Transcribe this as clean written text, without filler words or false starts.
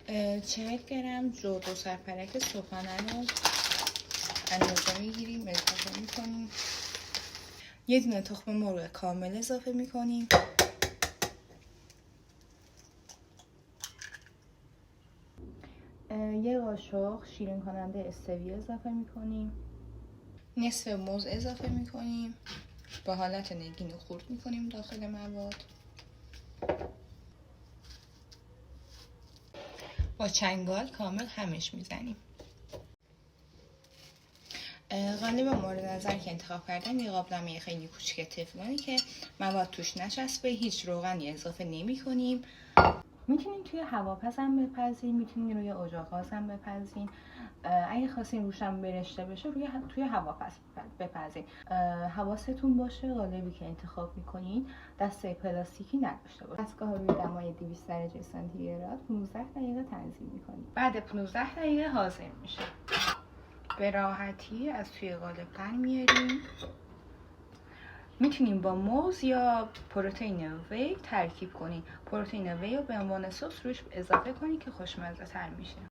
40 گرم جو 2 سرپرک صبحانه رو اندازه میگیریم، اضافه میکنیم. یه دونه تخم مرغ کامل اضافه میکنیم. یه قاشق شیرین کننده استویا اضافه میکنیم. نصف موز اضافه میکنیم. با حالت نگین خورد میکنیم داخل مواد. با چنگال کامل همش میزنیم. قالب مورد نظر که انتخاب کردم یه قابلمه خیلی کوچیک تفلونی که مواد توش نچسبه. هیچ روغنی اضافه نمی کنیم. میتونین توی هواپز هم بپزین، میتونین روی اجاق هم بپزین. اگه خواستین روشم برشته بشه توی هواپز بپزین. حواستون باشه قالبی که انتخاب میکنین دسته پلاستیکی نداشته باشه. دستگاه روی دمای 200 درجه سانتیگراد 15 دقیقه تنظیم میکنیم. بعد 15 دقیقه حاضر میشه. به راحتی از توی قالب در میاریم. میتونیم با موز یا پروتئین وی ترکیب کنیم. پروتئین وی رو به عنوان سس روش اضافه کنید که خوشمزه تر میشه.